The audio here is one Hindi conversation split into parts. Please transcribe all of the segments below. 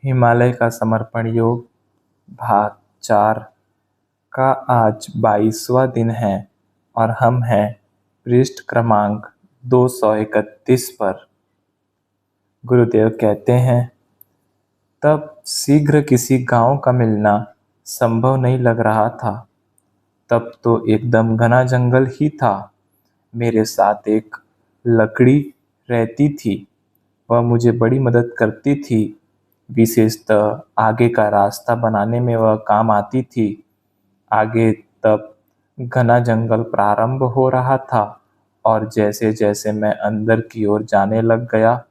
हिमालय का समर्पण योग भाग 4 का आज 22वां दिन है और हम हैं पृष्ठ क्रमांक 231 पर। गुरुदेव कहते हैं, तब शीघ्र किसी गांव का मिलना संभव नहीं लग रहा था। तब तो एकदम घना जंगल ही था। मेरे साथ एक लकड़ी रहती थी, वह मुझे बड़ी मदद करती थी। विशेषतः आगे का रास्ता बनाने में वह काम आती थी। आगे तब घना जंगल प्रारंभ हो रहा था और जैसे जैसे मैं अंदर की ओर जाने लग गया,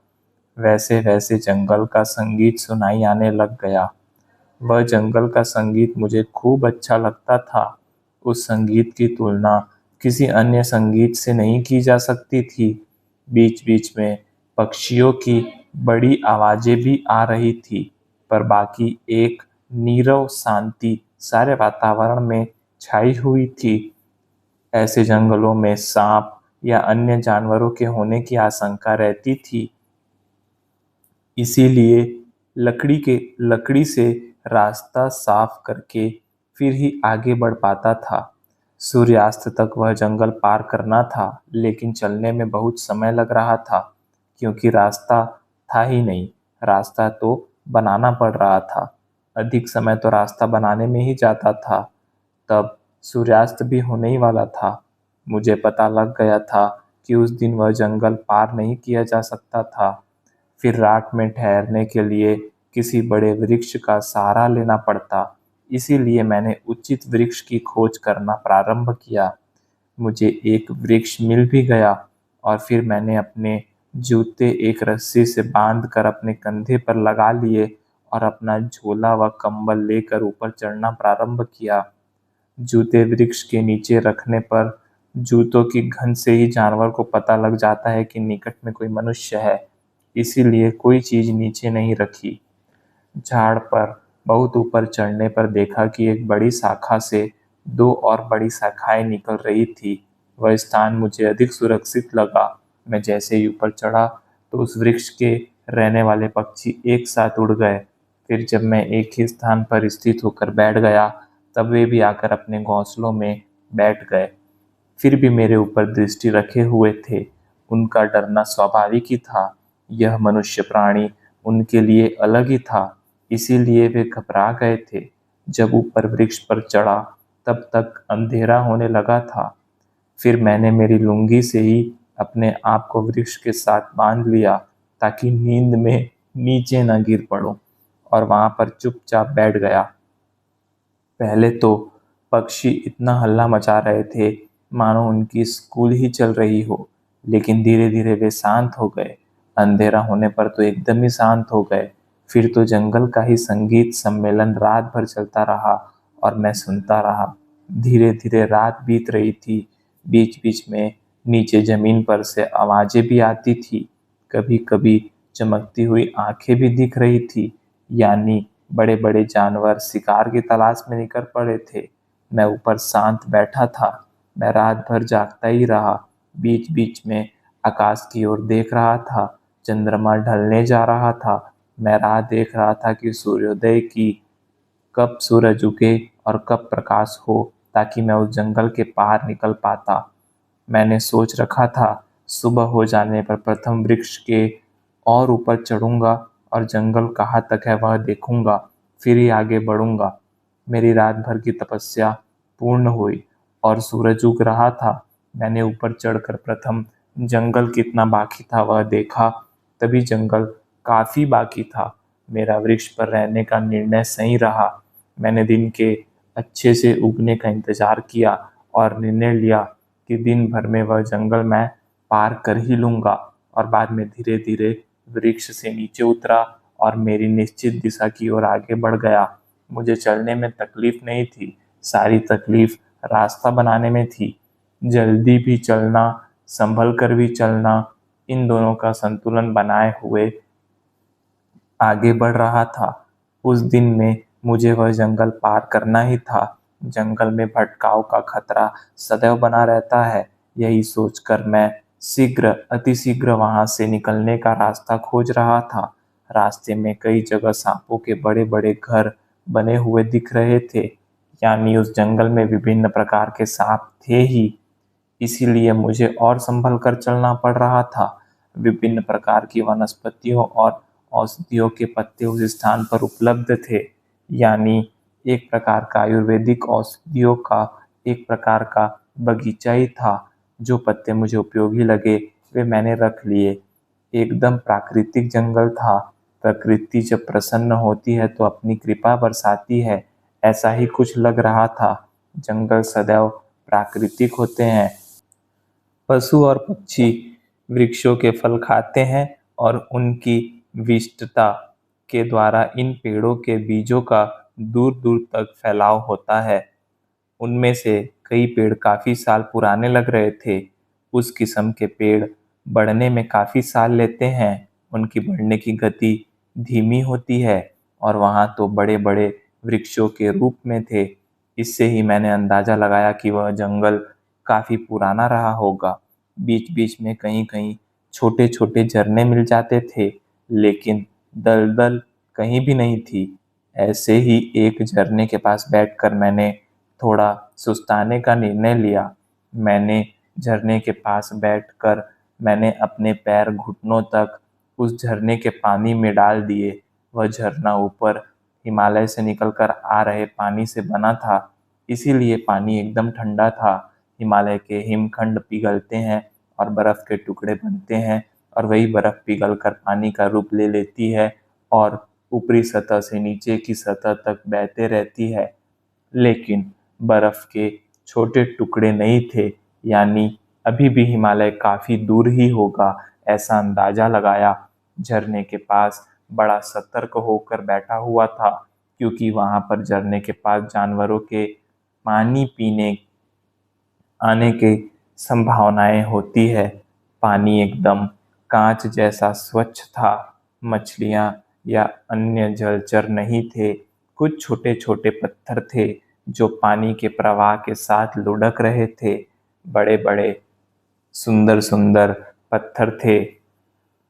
वैसे वैसे जंगल का संगीत सुनाई आने लग गया। वह जंगल का संगीत मुझे खूब अच्छा लगता था। उस संगीत की तुलना किसी अन्य संगीत से नहीं की जा सकती थी। बीच बीच में पक्षियों की बड़ी आवाजें भी आ रही थी, पर बाकी एक नीरव शांति सारे वातावरण में छाई हुई थी। ऐसे जंगलों में सांप या अन्य जानवरों के होने की आशंका रहती थी। इसीलिए लकड़ी से रास्ता साफ करके फिर ही आगे बढ़ पाता था। सूर्यास्त तक वह जंगल पार करना था, लेकिन चलने में बहुत समय लग रहा था, क्योंकि रास्ता था ही नहीं। रास्ता तो बनाना पड़ रहा था। अधिक समय तो रास्ता बनाने में ही जाता था। तब सूर्यास्त भी होने ही वाला था। मुझे पता लग गया था कि उस दिन वह जंगल पार नहीं किया जा सकता था। फिर रात में ठहरने के लिए किसी बड़े वृक्ष का सहारा लेना पड़ता। इसीलिए मैंने उचित वृक्ष की खोज करना प्रारंभ किया। मुझे एक वृक्ष मिल भी गया और फिर मैंने अपने जूते एक रस्सी से बांध कर अपने कंधे पर लगा लिए और अपना झोला व कंबल लेकर ऊपर चढ़ना प्रारंभ किया। जूते वृक्ष के नीचे रखने पर जूतों की गंध से ही जानवर को पता लग जाता है कि निकट में कोई मनुष्य है। इसीलिए कोई चीज नीचे नहीं रखी। झाड़ पर बहुत ऊपर चढ़ने पर देखा कि एक बड़ी शाखा से दो और बड़ी शाखाएं निकल रही थी। वह स्थान मुझे अधिक सुरक्षित लगा। मैं जैसे ही ऊपर चढ़ा तो उस वृक्ष के रहने वाले पक्षी एक साथ उड़ गए। फिर जब मैं एक ही स्थान पर स्थित होकर बैठ गया, तब वे भी आकर अपने घोंसलों में बैठ गए। फिर भी मेरे ऊपर दृष्टि रखे हुए थे। उनका डरना स्वाभाविक ही था। यह मनुष्य प्राणी उनके लिए अलग ही था, इसीलिए वे घबरा गए थे। जब ऊपर वृक्ष पर चढ़ा, तब तक अंधेरा होने लगा था। फिर मैंने मेरी लुंगी से ही अपने आप को वृक्ष के साथ बांध लिया, ताकि नींद में नीचे न गिर पड़ूं, और वहां पर चुपचाप बैठ गया। पहले तो पक्षी इतना हल्ला मचा रहे थे मानो उनकी स्कूल ही चल रही हो, लेकिन धीरे धीरे वे शांत हो गए। अंधेरा होने पर तो एकदम ही शांत हो गए। फिर तो जंगल का ही संगीत सम्मेलन रात भर चलता रहा और मैं सुनता रहा। धीरे धीरे रात बीत रही थी। बीच बीच में नीचे जमीन पर से आवाजें भी आती थी। कभी कभी चमकती हुई आंखें भी दिख रही थी, यानी बड़े बड़े जानवर शिकार की तलाश में निकल पड़े थे। मैं ऊपर शांत बैठा था। मैं रात भर जागता ही रहा। बीच बीच में आकाश की ओर देख रहा था। चंद्रमा ढलने जा रहा था। मैं राह देख रहा था कि सूर्योदय की कब सूरज उगे और कब प्रकाश हो, ताकि मैं उस जंगल के पार निकल पाता। मैंने सोच रखा था, सुबह हो जाने पर प्रथम वृक्ष के और ऊपर चढ़ूंगा और जंगल कहाँ तक है वह देखूंगा, फिर ही आगे बढ़ूंगा। मेरी रात भर की तपस्या पूर्ण हुई और सूरज उग रहा था। मैंने ऊपर चढ़कर प्रथम जंगल कितना बाकी था वह देखा। तभी जंगल काफी बाकी था। मेरा वृक्ष पर रहने का निर्णय सही रहा। मैंने दिन के अच्छे से उगने का इंतजार किया और निर्णय लिया कि दिन भर में वह जंगल मैं पार कर ही लूंगा। और बाद में धीरे धीरे वृक्ष से नीचे उतरा और मेरी निश्चित दिशा की ओर आगे बढ़ गया। मुझे चलने में तकलीफ नहीं थी, सारी तकलीफ रास्ता बनाने में थी। जल्दी भी चलना, संभल कर भी चलना, इन दोनों का संतुलन बनाए हुए आगे बढ़ रहा था। उस दिन में मुझे वह जंगल पार करना ही था। जंगल में भटकाव का खतरा सदैव बना रहता है। यही सोचकर मैं शीघ्र अतिशीघ्र वहां से निकलने का रास्ता खोज रहा था। रास्ते में कई जगह सांपों के बड़े बड़े घर बने हुए दिख रहे थे, यानी उस जंगल में विभिन्न प्रकार के सांप थे ही। इसीलिए मुझे और संभल कर चलना पड़ रहा था। विभिन्न प्रकार की वनस्पतियों और औषधियों के पत्ते उस स्थान पर उपलब्ध थे, यानी एक प्रकार का आयुर्वेदिक औषधियों का एक प्रकार का बगीचा ही था। जो पत्ते मुझे उपयोगी लगे वे मैंने रख लिए। एकदम प्राकृतिक जंगल था। प्रकृति जब प्रसन्न होती है तो अपनी कृपा बरसाती है, ऐसा ही कुछ लग रहा था। जंगल सदैव प्राकृतिक होते हैं। पशु और पक्षी वृक्षों के फल खाते हैं और उनकी विशिष्टता के द्वारा इन पेड़ों के बीजों का दूर दूर तक फैलाव होता है। उनमें से कई पेड़ काफी साल पुराने लग रहे थे। उस किस्म के पेड़ बढ़ने में काफी साल लेते हैं। उनकी बढ़ने की गति धीमी होती है और वहां तो बड़े बड़े वृक्षों के रूप में थे। इससे ही मैंने अंदाजा लगाया कि वह जंगल काफी पुराना रहा होगा। बीच बीच में कहीं कहीं छोटे छोटे झरने मिल जाते थे, लेकिन दलदल कहीं भी नहीं थी। ऐसे ही एक झरने के पास बैठकर मैंने थोड़ा सुस्ताने का निर्णय लिया। मैंने झरने के पास बैठकर मैंने अपने पैर घुटनों तक उस झरने के पानी में डाल दिए। वह झरना ऊपर हिमालय से निकलकर आ रहे पानी से बना था, इसीलिए पानी एकदम ठंडा था। हिमालय के हिमखंड पिघलते हैं और बर्फ के टुकड़े बनते हैं, और वही बर्फ पिघलकर पानी का रूप ले लेती है और ऊपरी सतह से नीचे की सतह तक बहते रहती है। लेकिन बर्फ के छोटे टुकड़े नहीं थे, यानी अभी भी हिमालय काफी दूर ही होगा, ऐसा अंदाजा लगाया। झरने के पास बड़ा सतर्क होकर बैठा हुआ था, क्योंकि वहां पर झरने के पास जानवरों के पानी पीने आने की संभावनाएं होती है। पानी एकदम कांच जैसा स्वच्छ था। मछलियां या अन्य जलचर नहीं थे। कुछ छोटे छोटे पत्थर थे जो पानी के प्रवाह के साथ लुढ़क रहे थे। बड़े बड़े सुंदर सुंदर पत्थर थे।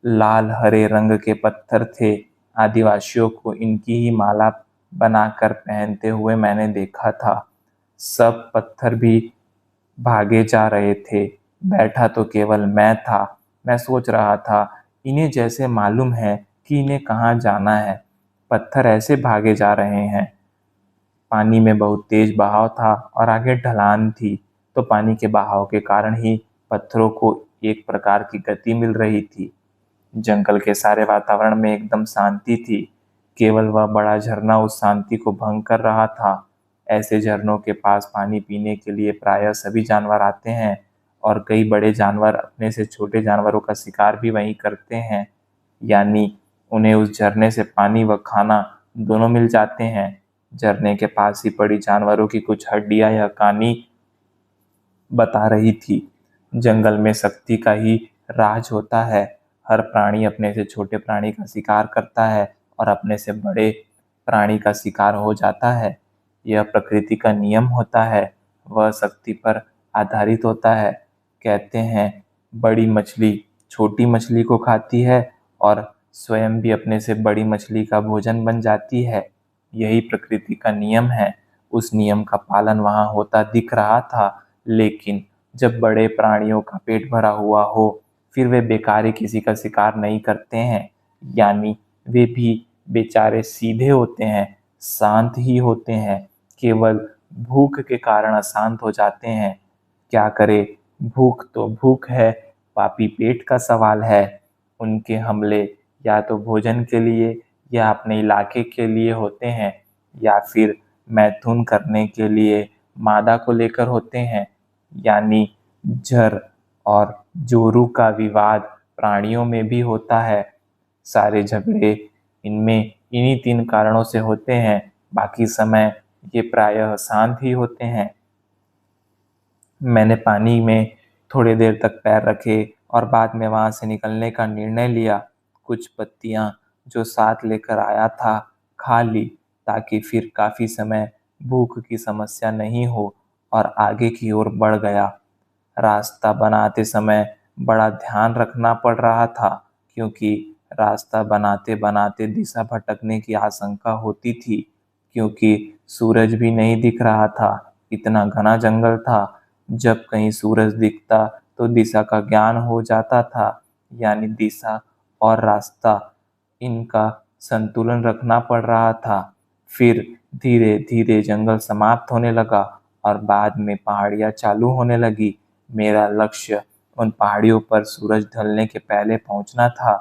लाल हरे रंग के पत्थर थे। आदिवासियों को इनकी ही माला बनाकर पहनते हुए मैंने देखा था। सब पत्थर भी भागे जा रहे थे। बैठा तो केवल मैं था। मैं सोच रहा था, इन्हें जैसे मालूम है कि इन्हें कहाँ जाना है। पत्थर ऐसे भागे जा रहे हैं। पानी में बहुत तेज बहाव था और आगे ढलान थी, तो पानी के बहाव के कारण ही पत्थरों को एक प्रकार की गति मिल रही थी। जंगल के सारे वातावरण में एकदम शांति थी। केवल वह बड़ा झरना उस शांति को भंग कर रहा था। ऐसे झरनों के पास पानी पीने के लिए प्रायः सभी जानवर आते हैं, और कई बड़े जानवर अपने से छोटे जानवरों का शिकार भी वहीं करते हैं, यानी उन्हें उस झरने से पानी व खाना दोनों मिल जाते हैं। झरने के पास ही पड़ी जानवरों की कुछ हड्डियां या कहानी बता रही थी। जंगल में शक्ति का ही राज होता है। हर प्राणी अपने से छोटे प्राणी का शिकार करता है और अपने से बड़े प्राणी का शिकार हो जाता है। यह प्रकृति का नियम होता है। वह शक्ति पर आधारित होता है। कहते हैं, बड़ी मछली छोटी मछली को खाती है और स्वयं भी अपने से बड़ी मछली का भोजन बन जाती है। यही प्रकृति का नियम है। उस नियम का पालन वहां होता दिख रहा था, लेकिन जब बड़े प्राणियों का पेट भरा हुआ हो, फिर वे बेकार ही किसी का शिकार नहीं करते हैं। यानी वे भी बेचारे सीधे होते हैं, शांत ही होते हैं। केवल भूख के कारण अशांत हो जाते हैं। क्या करे, भूख तो भूख है, पापी पेट का सवाल है। उनके हमले या तो भोजन के लिए या अपने इलाके के लिए होते हैं, या फिर मैथुन करने के लिए मादा को लेकर होते हैं। यानी जर और जोरू का विवाद प्राणियों में भी होता है। सारे झगड़े इनमें इन्हीं 3 कारणों से होते हैं। बाकी समय ये प्रायः शांत ही होते हैं। मैंने पानी में थोड़ी देर तक पैर रखे और बाद में वहां से निकलने का निर्णय लिया। कुछ पत्तियां जो साथ लेकर आया था खा ली, ताकि फिर काफी समय भूख की समस्या नहीं हो, और आगे की ओर बढ़ गया। रास्ता बनाते समय बड़ा ध्यान रखना पड़ रहा था, क्योंकि रास्ता बनाते बनाते दिशा भटकने की आशंका होती थी, क्योंकि सूरज भी नहीं दिख रहा था। इतना घना जंगल था। जब कहीं सूरज दिखता तो दिशा का ज्ञान हो जाता था, यानी दिशा और रास्ता, इनका संतुलन रखना पड़ रहा था। फिर धीरे धीरे जंगल समाप्त होने लगा और बाद में पहाड़ियां चालू होने लगी। मेरा लक्ष्य उन पहाड़ियों पर सूरज ढलने के पहले पहुंचना था।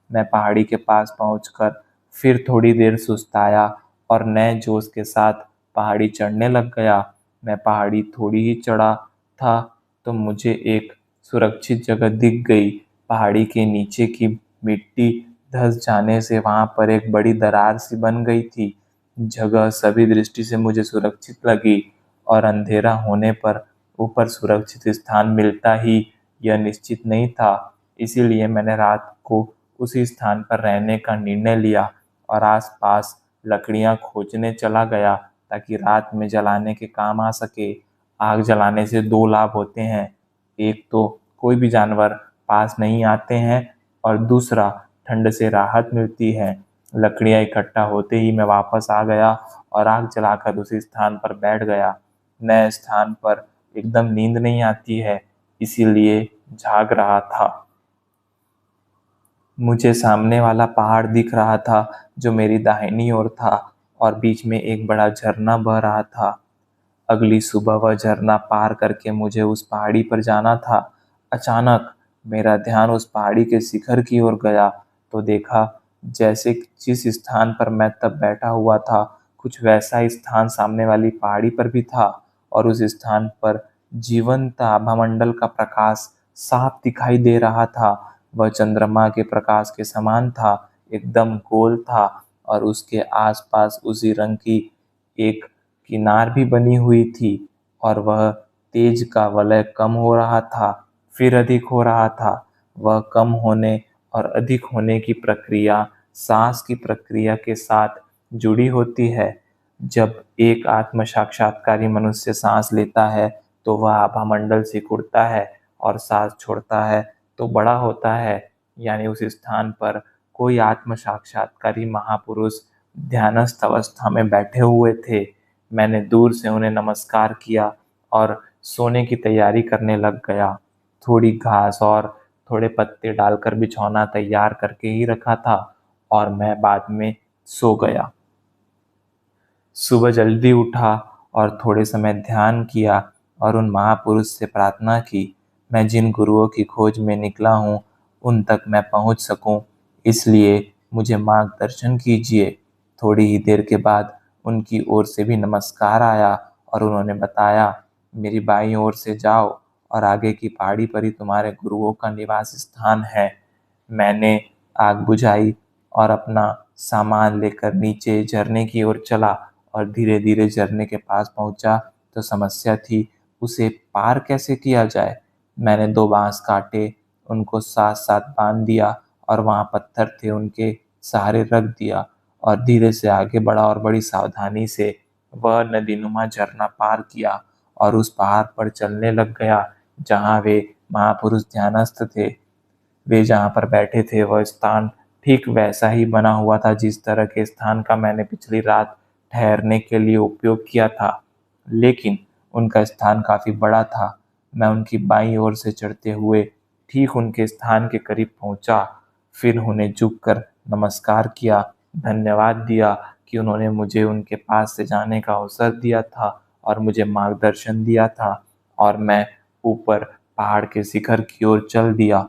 मैं पहाड़ी के पास पहुंचकर फिर थोड़ी देर सुस्ताया और नए जोश के साथ पहाड़ी चढ़ने लग गया। मैं पहाड़ी थोड़ी ही चढ़ा था तो मुझे एक सुरक्षित जगह दिख गई। पहाड़ी के नीचे की मिट्टी धंस जाने से वहां पर एक बड़ी दरार सी बन गई थी। जगह सभी दृष्टि से मुझे सुरक्षित लगी और अंधेरा होने पर ऊपर सुरक्षित स्थान मिलता ही यह निश्चित नहीं था। इसीलिए मैंने रात को उसी स्थान पर रहने का निर्णय लिया और आसपास लकड़ियां खोजने चला गया ताकि रात में जलाने के काम आ सके। आग जलाने से दो लाभ होते हैं। एक तो कोई भी जानवर पास नहीं आते हैं और दूसरा ठंड से राहत मिलती है। लकड़ियां इकट्ठा होते ही मैं वापस आ गया और आग जलाकर उसी स्थान पर बैठ गया। नए स्थान पर एकदम नींद नहीं आती है, इसीलिए जाग रहा था। मुझे सामने वाला पहाड़ दिख रहा था जो मेरी दाहिनी ओर था और बीच में एक बड़ा झरना बह रहा था। अगली सुबह वह झरना पार करके मुझे उस पहाड़ी पर जाना था। अचानक मेरा ध्यान उस पहाड़ी के शिखर की ओर गया तो देखा जैसे कि जिस स्थान पर मैं तब बैठा हुआ था, कुछ वैसा ही स्थान सामने वाली पहाड़ी पर भी था और उस स्थान पर जीवंत आभामंडल का प्रकाश साफ दिखाई दे रहा था। वह चंद्रमा के प्रकाश के समान था, एकदम गोल था और उसके आसपास उसी रंग की एक किनार भी बनी हुई थी और वह तेज का वलय कम हो रहा था, फिर अधिक हो रहा था। वह कम होने और अधिक होने की प्रक्रिया सांस की प्रक्रिया के साथ जुड़ी होती है। जब एक आत्म साक्षात्कारी मनुष्य सांस लेता है तो वह आभामंडल से उड़ता है और सांस छोड़ता है तो बड़ा होता है। यानी उस स्थान पर कोई आत्म साक्षात्कारी महापुरुष ध्यानस्थ अवस्था में बैठे हुए थे। मैंने दूर से उन्हें नमस्कार किया और सोने की तैयारी करने लग गया। थोड़ी घास और थोड़े पत्ते डालकर बिछौना तैयार करके ही रखा था और मैं बाद में सो गया। सुबह जल्दी उठा और थोड़े समय ध्यान किया और उन महापुरुष से प्रार्थना की, मैं जिन गुरुओं की खोज में निकला हूँ उन तक मैं पहुँच सकूँ, इसलिए मुझे मार्गदर्शन कीजिए। थोड़ी ही देर के बाद उनकी ओर से भी नमस्कार आया और उन्होंने बताया, मेरी बाईं ओर से जाओ और आगे की पहाड़ी पर ही तुम्हारे गुरुओं का निवास स्थान है। मैंने आग बुझाई और अपना सामान लेकर नीचे झरने की ओर चला और धीरे धीरे झरने के पास पहुंचा तो समस्या थी, उसे पार कैसे किया जाए। मैंने दो बांस काटे, उनको साथ साथ बांध दिया और वहाँ पत्थर थे उनके सहारे रख दिया और धीरे से आगे बढ़ा और बड़ी सावधानी से वह नदीनुमा झरना पार किया और उस पहाड़ पर चलने लग गया जहाँ वे महापुरुष ध्यानस्थ थे। वे जहाँ पर बैठे थे वह स्थान ठीक वैसा ही बना हुआ था जिस तरह के स्थान का मैंने पिछली रात ठहरने के लिए उपयोग किया था, लेकिन उनका स्थान काफी बड़ा था। मैं उनकी बाईं ओर से चढ़ते हुए ठीक उनके स्थान के करीब पहुंचा, फिर उन्हें झुककर नमस्कार किया, धन्यवाद दिया कि उन्होंने मुझे उनके पास से जाने का अवसर दिया था और मुझे मार्गदर्शन दिया था और मैं ऊपर पहाड़ के शिखर की ओर चल दिया।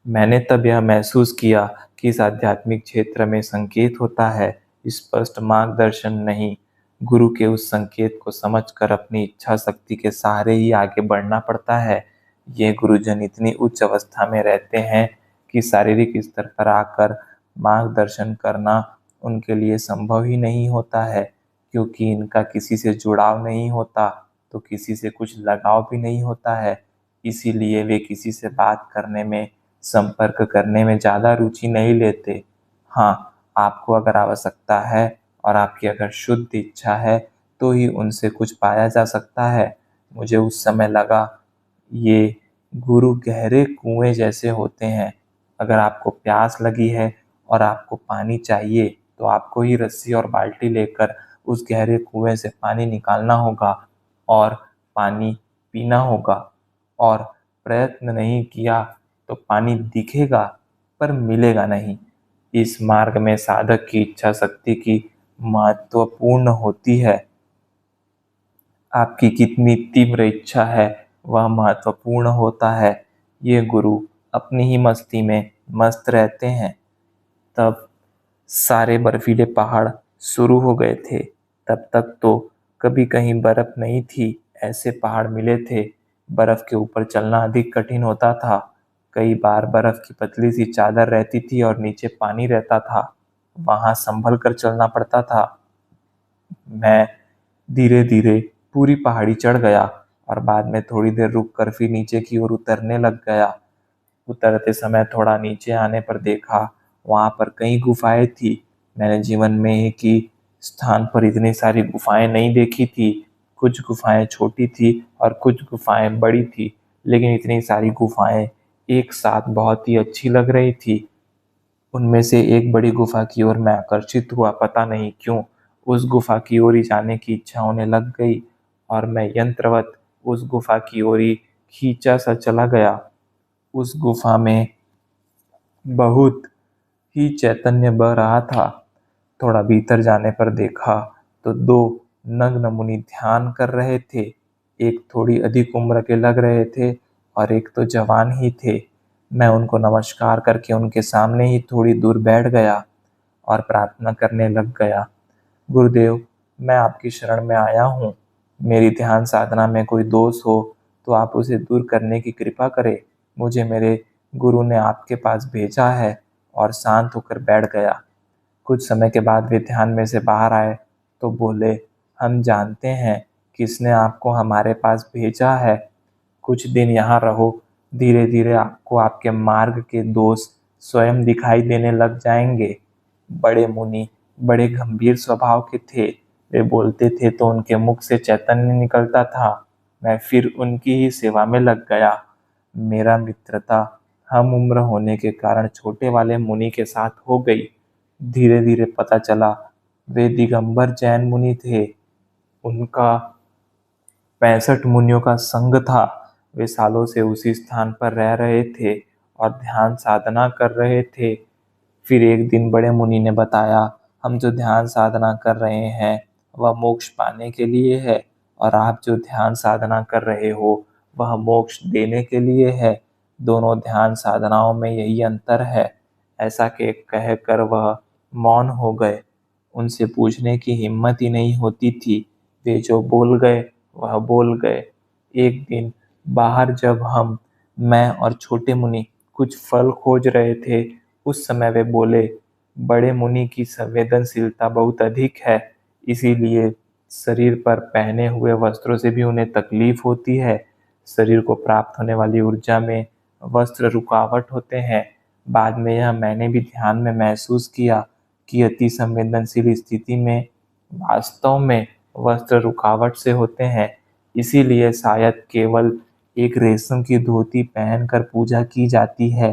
मैंने तब यह महसूस किया कि इस आध्यात्मिक क्षेत्र में संकेत होता है, स्पष्ट मार्गदर्शन नहीं। गुरु के उस संकेत को समझकर अपनी इच्छा शक्ति के सहारे ही आगे बढ़ना पड़ता है। ये गुरुजन इतनी उच्च अवस्था में रहते हैं कि शारीरिक स्तर पर आकर मार्गदर्शन करना उनके लिए संभव ही नहीं होता है, क्योंकि इनका किसी से जुड़ाव नहीं होता तो किसी से कुछ लगाव भी नहीं होता है। इसीलिए वे किसी से बात करने में, संपर्क करने में ज़्यादा रुचि नहीं लेते। हाँ, आपको अगर आवश्यकता है और आपकी अगर शुद्ध इच्छा है तो ही उनसे कुछ पाया जा सकता है। मुझे उस समय लगा ये गुरु गहरे कुएं जैसे होते हैं। अगर आपको प्यास लगी है और आपको पानी चाहिए तो आपको ही रस्सी और बाल्टी लेकर उस गहरे कुएं से पानी निकालना होगा और पानी पीना होगा। और प्रयत्न नहीं किया तो पानी दिखेगा पर मिलेगा नहीं। इस मार्ग में साधक की इच्छा शक्ति की महत्वपूर्ण होती है। आपकी कितनी तीव्र इच्छा है वह महत्वपूर्ण होता है। ये गुरु अपनी ही मस्ती में मस्त रहते हैं। तब सारे बर्फीले पहाड़ शुरू हो गए थे। तब तक तो कभी कहीं बर्फ नहीं थी। ऐसे पहाड़ मिले थे। बर्फ के ऊपर चलना अधिक कठिन होता था। कई बार बर्फ की पतली सी चादर रहती थी और नीचे पानी रहता था। वहां संभल कर चलना पड़ता था। मैं धीरे धीरे पूरी पहाड़ी चढ़ गया और बाद में थोड़ी देर रुककर फिर नीचे की ओर उतरने लग गया। उतरते समय थोड़ा नीचे आने पर देखा वहां पर कई गुफाएं थी। मैंने जीवन में एक ही स्थान पर इतनी सारी गुफाएं नहीं देखी थी। कुछ गुफाएं छोटी थी और कुछ गुफाएं बड़ी थी, लेकिन इतनी सारी गुफाएं एक साथ बहुत ही अच्छी लग रही थी। उनमें से एक बड़ी गुफा की ओर मैं आकर्षित हुआ, पता नहीं क्यों। उस गुफा की ओर ही जाने की इच्छा होने लग गई और मैं यंत्रवत उस गुफा की ओर ही खींचा सा चला गया। उस गुफा में बहुत ही चैतन्य बह रहा था। थोड़ा भीतर जाने पर देखा तो दो नग्न मुनि ध्यान कर रहे थे। एक थोड़ी अधिक उम्र के लग रहे थे और एक तो जवान ही थे। मैं उनको नमस्कार करके उनके सामने ही थोड़ी दूर बैठ गया और प्रार्थना करने लग गया। गुरुदेव, मैं आपकी शरण में आया हूँ। मेरी ध्यान साधना में कोई दोष हो तो आप उसे दूर करने की कृपा करें। मुझे मेरे गुरु ने आपके पास भेजा है। और शांत होकर बैठ गया। कुछ समय के बाद वे ध्यान में से बाहर आए तो बोले, हम जानते हैं किसने आपको हमारे पास भेजा है। कुछ दिन यहाँ रहो, धीरे धीरे आपको आपके मार्ग के दोष स्वयं दिखाई देने लग जाएंगे। बड़े मुनि बड़े गंभीर स्वभाव के थे। वे बोलते थे तो उनके मुख से चैतन्य निकलता था। मैं फिर उनकी ही सेवा में लग गया। मेरा मित्रता हम उम्र होने के कारण छोटे वाले मुनि के साथ हो गई। धीरे धीरे पता चला वे दिगंबर जैन मुनि थे। उनका 65 मुनियों का संग था। वे सालों से उसी स्थान पर रह रहे थे और ध्यान साधना कर रहे थे। फिर एक दिन बड़े मुनि ने बताया, हम जो ध्यान साधना कर रहे हैं वह मोक्ष पाने के लिए है और आप जो ध्यान साधना कर रहे हो वह मोक्ष देने के लिए है। दोनों ध्यान साधनाओं में यही अंतर है। ऐसा के कहकर वह मौन हो गए। उनसे पूछने की हिम्मत ही नहीं होती थी। वे जो बोल गए वह बोल गए। एक दिन बाहर जब मैं और छोटे मुनि कुछ फल खोज रहे थे, उस समय वे बोले, बड़े मुनि की संवेदनशीलता बहुत अधिक है, इसीलिए शरीर पर पहने हुए वस्त्रों से भी उन्हें तकलीफ होती है। शरीर को प्राप्त होने वाली ऊर्जा में वस्त्र रुकावट होते हैं। बाद में यह मैंने भी ध्यान में महसूस किया कि अति संवेदनशील स्थिति में वास्तव में वस्त्र रुकावट से होते हैं। इसीलिए शायद केवल एक रेशम की धोती पहनकर पूजा की जाती है।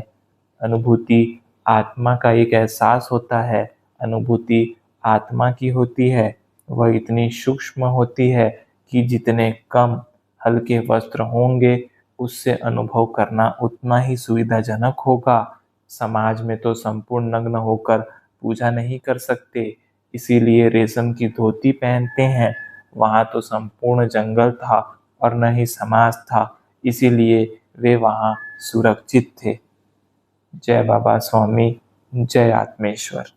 अनुभूति आत्मा का एक एहसास होता है। अनुभूति आत्मा की होती है। वह इतनी सूक्ष्म होती है कि जितने कम हल्के वस्त्र होंगे उससे अनुभव करना उतना ही सुविधाजनक होगा। समाज में तो संपूर्ण नग्न होकर पूजा नहीं कर सकते, इसीलिए रेशम की धोती पहनते हैं। वहां तो संपूर्ण जंगल था और न ही समाज था, इसीलिए वे वहां सुरक्षित थे। जय बाबा स्वामी, जय आत्मेश्वर।